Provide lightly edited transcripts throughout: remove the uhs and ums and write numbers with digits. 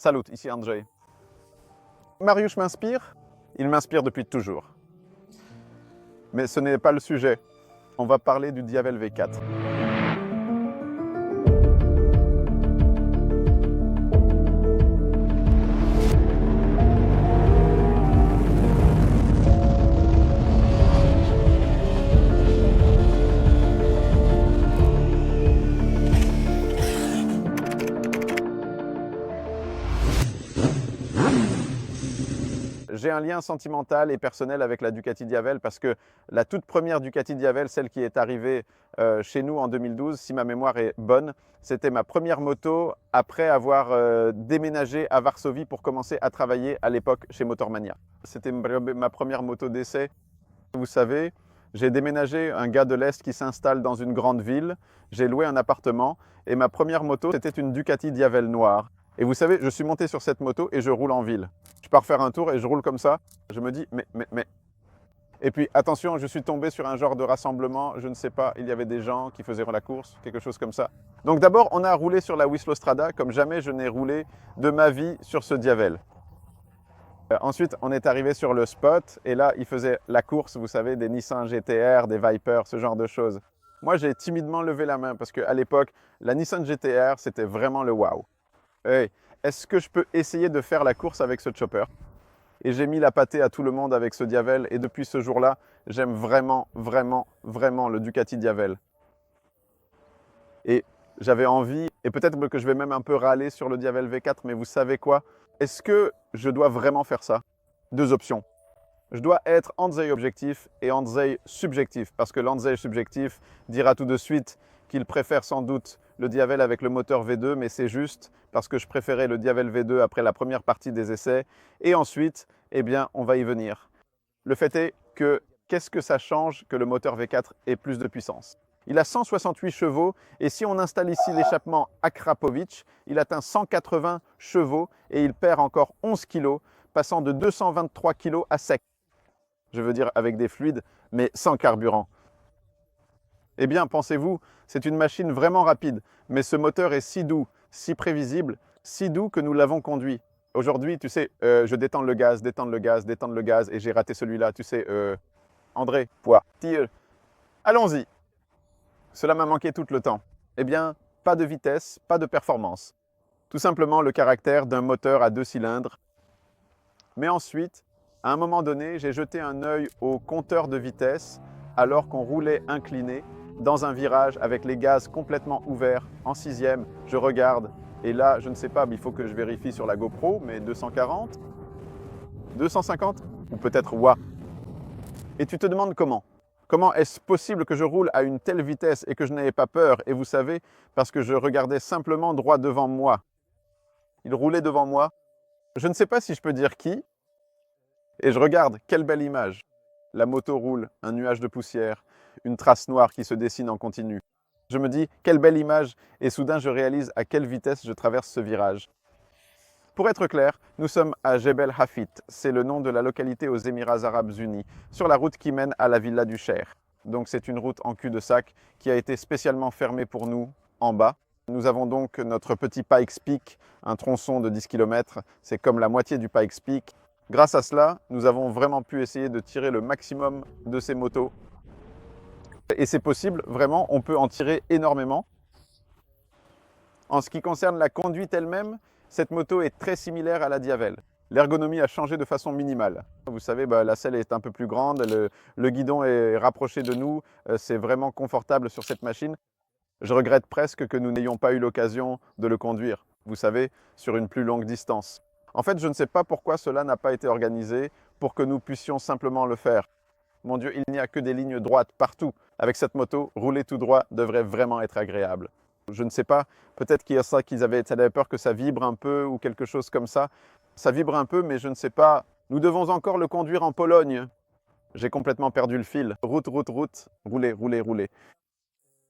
Salut, ici Andrzej. Mariusz m'inspire? Il m'inspire depuis toujours. Mais ce n'est pas le sujet. On va parler du Diavel V4. J'ai un lien sentimental et personnel avec la Ducati Diavel parce que la toute première Ducati Diavel, celle qui est arrivée chez nous en 2012, si ma mémoire est bonne, c'était ma première moto après avoir déménagé à Varsovie pour commencer à travailler à l'époque chez Motormania. C'était ma première moto d'essai. Vous savez, j'ai déménagé, un gars de l'Est qui s'installe dans une grande ville, j'ai loué un appartement et ma première moto, c'était une Ducati Diavel noire. Et vous savez, je suis monté sur cette moto et je roule en ville. Je pars faire un tour et je roule comme ça. Je me dis, mais. Et puis, attention, je suis tombé sur un genre de rassemblement, je ne sais pas, il y avait des gens qui faisaient la course, quelque chose comme ça. Donc d'abord, on a roulé sur la Wisłostrada, comme jamais je n'ai roulé de ma vie sur ce Diavel. Ensuite, on est arrivé sur le spot, et là, il faisait la course, vous savez, des Nissan GT-R, des Viper, ce genre de choses. Moi, j'ai timidement levé la main, parce qu'à l'époque, la Nissan GT-R, c'était vraiment le wow. Hey, est-ce que je peux essayer de faire la course avec ce chopper? Et j'ai mis la pâtée à tout le monde avec ce Diavel. Et depuis ce jour-là, j'aime vraiment, vraiment, vraiment le Ducati Diavel. Et j'avais envie, et peut-être que je vais même un peu râler sur le Diavel V4, mais vous savez quoi? Est-ce que je dois vraiment faire ça? Deux options. Je dois être Andrzej objectif et Andrzej subjectif, parce que l'Andrzej subjectif dira tout de suite qu'il préfère sans doute le Diavel avec le moteur V2, mais c'est juste parce que je préférais le Diavel V2 après la première partie des essais. Et ensuite, eh bien, on va y venir. Le fait est que, qu'est-ce que ça change que le moteur V4 ait plus de puissance? Il a 168 chevaux et si on installe ici l'échappement Akrapovic, il atteint 180 chevaux et il perd encore 11 kg, passant de 223 kg à sec. Je veux dire avec des fluides, mais sans carburant. Eh bien, pensez-vous, c'est une machine vraiment rapide, mais ce moteur est si doux, si prévisible, si doux que nous l'avons conduit. Aujourd'hui, tu sais, je détends le gaz, et j'ai raté celui-là, tu sais, André, poids, tire, allons-y. Cela m'a manqué tout le temps. Eh bien, pas de vitesse, pas de performance. Tout simplement le caractère d'un moteur à 2 cylindres. Mais ensuite, à un moment donné, j'ai jeté un œil au compteur de vitesse alors qu'on roulait incliné dans un virage avec les gaz complètement ouverts en 6e. Je regarde et là, je ne sais pas, mais il faut que je vérifie sur la GoPro, mais 240, 250 ou peut-être WA. Et tu te demandes comment? Comment est-ce possible que je roule à une telle vitesse et que je n'avais pas peur? Et vous savez, parce que je regardais simplement droit devant moi. Il roulait devant moi. Je ne sais pas si je peux dire qui. Et je regarde, quelle belle image. La moto roule, un nuage de poussière, une trace noire qui se dessine en continu. Je me dis, quelle belle image, et soudain je réalise à quelle vitesse je traverse ce virage. Pour être clair, nous sommes à Jebel Hafit, c'est le nom de la localité aux Émirats Arabes Unis, sur la route qui mène à la villa du Cher. Donc c'est une route en cul-de-sac qui a été spécialement fermée pour nous en bas. Nous avons donc notre petit Pikes Peak, un tronçon de 10 km, c'est comme la moitié du Pikes Peak. Grâce à cela, nous avons vraiment pu essayer de tirer le maximum de ces motos. Et c'est possible, vraiment, on peut en tirer énormément. En ce qui concerne la conduite elle-même, cette moto est très similaire à la Diavel. L'ergonomie a changé de façon minimale. Vous savez, la selle est un peu plus grande, le guidon est rapproché de nous, c'est vraiment confortable sur cette machine. Je regrette presque que nous n'ayons pas eu l'occasion de le conduire, vous savez, sur une plus longue distance. En fait, je ne sais pas pourquoi cela n'a pas été organisé pour que nous puissions simplement le faire. Mon Dieu, il n'y a que des lignes droites partout. Avec cette moto, rouler tout droit devrait vraiment être agréable. Je ne sais pas, peut-être qu'il y a ça qu'ils avaient peur que ça vibre un peu ou quelque chose comme ça. Ça vibre un peu, mais je ne sais pas. Nous devons encore le conduire en Pologne. J'ai complètement perdu le fil. Route, rouler, rouler, rouler.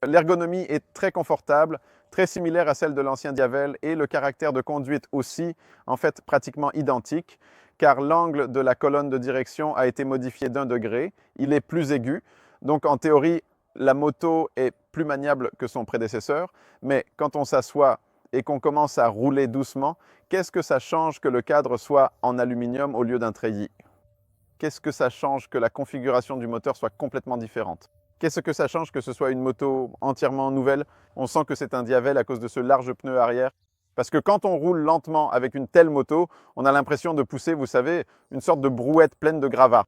L'ergonomie est très confortable, très similaire à celle de l'ancien Diavel et le caractère de conduite aussi, en fait pratiquement identique, car l'angle de la colonne de direction a été modifié d'1 degré, il est plus aigu, donc en théorie, la moto est plus maniable que son prédécesseur, mais quand on s'assoit et qu'on commence à rouler doucement, qu'est-ce que ça change que le cadre soit en aluminium au lieu d'un treillis? Qu'est-ce que ça change que la configuration du moteur soit complètement différente? Qu'est-ce que ça change que ce soit une moto entièrement nouvelle? On sent que c'est un Diavel à cause de ce large pneu arrière. Parce que quand on roule lentement avec une telle moto, on a l'impression de pousser, vous savez, une sorte de brouette pleine de gravats.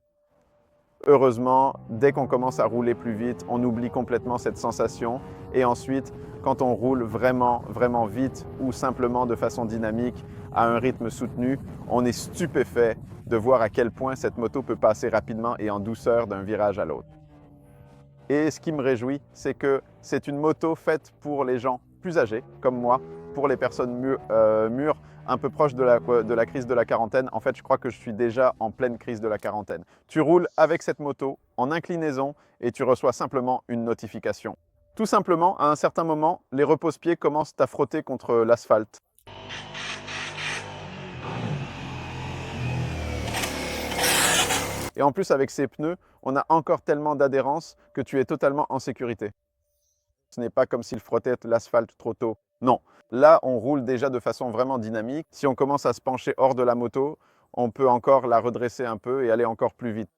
Heureusement, dès qu'on commence à rouler plus vite, on oublie complètement cette sensation. Et ensuite, quand on roule vraiment, vraiment vite ou simplement de façon dynamique, à un rythme soutenu, on est stupéfait de voir à quel point cette moto peut passer rapidement et en douceur d'un virage à l'autre. Et ce qui me réjouit, c'est que c'est une moto faite pour les gens plus âgés, comme moi, pour les personnes mûres, un peu proches de la crise de la quarantaine. En fait, je crois que je suis déjà en pleine crise de la quarantaine. Tu roules avec cette moto en inclinaison et tu reçois simplement une notification. Tout simplement, à un certain moment, les repose-pieds commencent à frotter contre l'asphalte. Et en plus, avec ces pneus, on a encore tellement d'adhérence que tu es totalement en sécurité. Ce n'est pas comme s'il frottait l'asphalte trop tôt. Non, là, on roule déjà de façon vraiment dynamique. Si on commence à se pencher hors de la moto, on peut encore la redresser un peu et aller encore plus vite.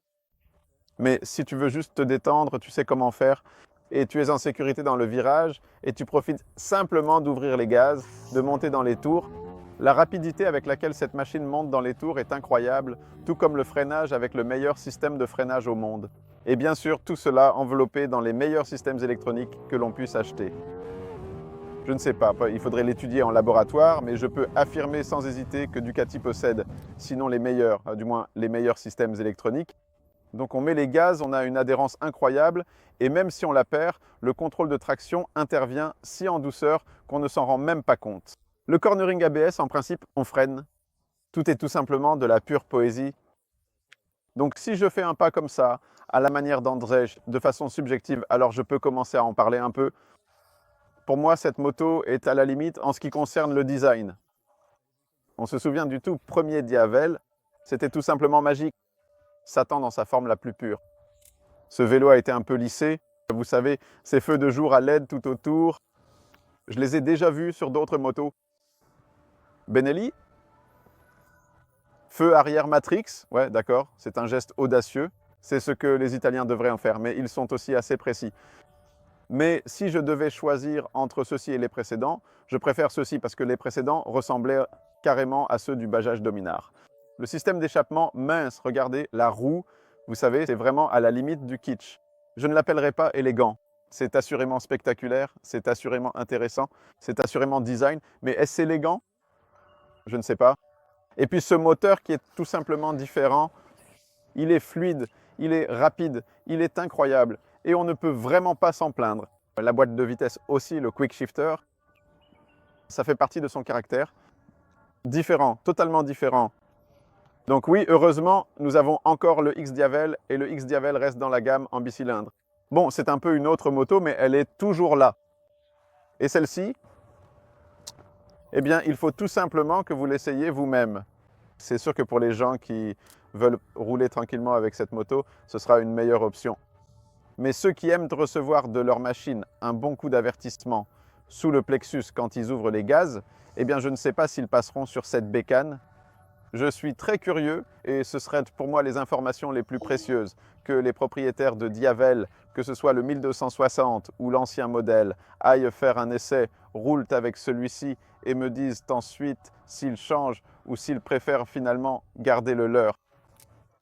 Mais si tu veux juste te détendre, tu sais comment faire et tu es en sécurité dans le virage et tu profites simplement d'ouvrir les gaz, de monter dans les tours. La rapidité avec laquelle cette machine monte dans les tours est incroyable, tout comme le freinage avec le meilleur système de freinage au monde. Et bien sûr, tout cela enveloppé dans les meilleurs systèmes électroniques que l'on puisse acheter. Je ne sais pas, il faudrait l'étudier en laboratoire, mais je peux affirmer sans hésiter que Ducati possède, sinon les meilleurs, du moins les meilleurs systèmes électroniques. Donc on met les gaz, on a une adhérence incroyable, et même si on la perd, le contrôle de traction intervient si en douceur qu'on ne s'en rend même pas compte. Le cornering ABS, en principe, on freine. Tout est tout simplement de la pure poésie. Donc si je fais un pas comme ça, à la manière d'Andrzej, de façon subjective, alors je peux commencer à en parler un peu. Pour moi, cette moto est à la limite en ce qui concerne le design. On se souvient du tout premier Diavel, c'était tout simplement magique. Satan dans sa forme la plus pure. Ce vélo a été un peu lissé. Vous savez, ces feux de jour à LED tout autour. Je les ai déjà vus sur d'autres motos. Benelli, feu arrière Matrix, ouais d'accord, c'est un geste audacieux, c'est ce que les Italiens devraient en faire, mais ils sont aussi assez précis. Mais si je devais choisir entre ceux-ci et les précédents, je préfère ceux-ci parce que les précédents ressemblaient carrément à ceux du Bajaj Dominar. Le système d'échappement mince, regardez, la roue, vous savez, c'est vraiment à la limite du kitsch. Je ne l'appellerai pas élégant, c'est assurément spectaculaire, c'est assurément intéressant, c'est assurément design, mais est-ce élégant? Je ne sais pas. Et puis ce moteur qui est tout simplement différent, il est fluide, il est rapide, il est incroyable et on ne peut vraiment pas s'en plaindre. La boîte de vitesse aussi, le quick shifter, ça fait partie de son caractère. Différent, totalement différent. Donc oui, heureusement, nous avons encore le X-Diavel et le X-Diavel reste dans la gamme en bicylindre. Bon, c'est un peu une autre moto, mais elle est toujours là. Et celle-ci, eh bien, il faut tout simplement que vous l'essayiez vous-même. C'est sûr que pour les gens qui veulent rouler tranquillement avec cette moto, ce sera une meilleure option. Mais ceux qui aiment recevoir de leur machine un bon coup d'avertissement sous le plexus quand ils ouvrent les gaz, eh bien, je ne sais pas s'ils passeront sur cette bécane. Je suis très curieux et ce serait pour moi les informations les plus précieuses que les propriétaires de Diavel, que ce soit le 1260 ou l'ancien modèle, aillent faire un essai, roulent avec celui-ci et me disent ensuite s'ils changent ou s'ils préfèrent finalement garder le leur.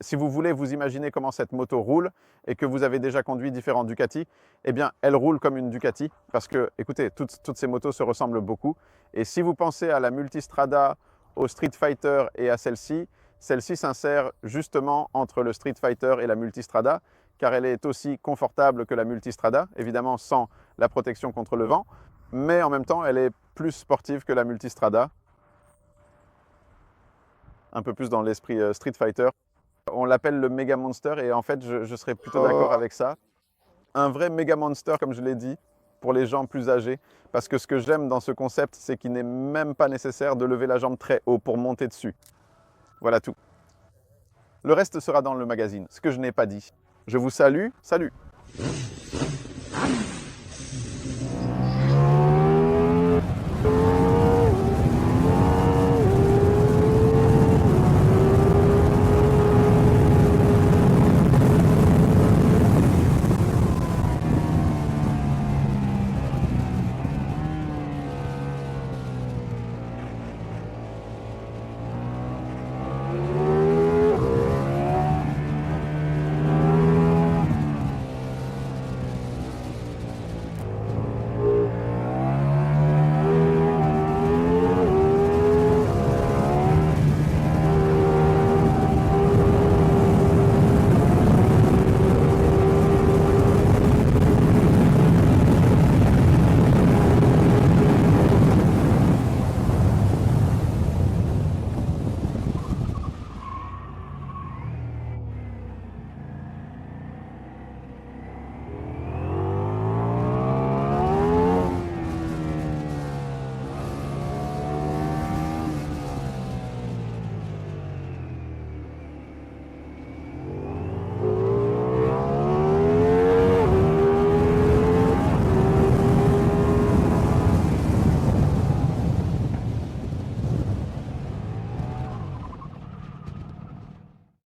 Si vous voulez vous imaginer comment cette moto roule et que vous avez déjà conduit différentes Ducati, eh bien elle roule comme une Ducati parce que, écoutez, toutes ces motos se ressemblent beaucoup. Et si vous pensez à la Multistrada, au Street Fighter et à celle-ci s'insère justement entre le Street Fighter et la Multistrada, car elle est aussi confortable que la Multistrada, évidemment sans la protection contre le vent, mais en même temps elle est plus sportive que la Multistrada, un peu plus dans l'esprit Street Fighter. On l'appelle le Mega Monster et en fait je serais plutôt d'accord avec ça. Un vrai Mega Monster comme je l'ai dit, pour les gens plus âgés, parce que ce que j'aime dans ce concept, c'est qu'il n'est même pas nécessaire de lever la jambe très haut pour monter dessus. Voilà tout. Le reste sera dans le magazine, ce que je n'ai pas dit. Je vous salue, salut!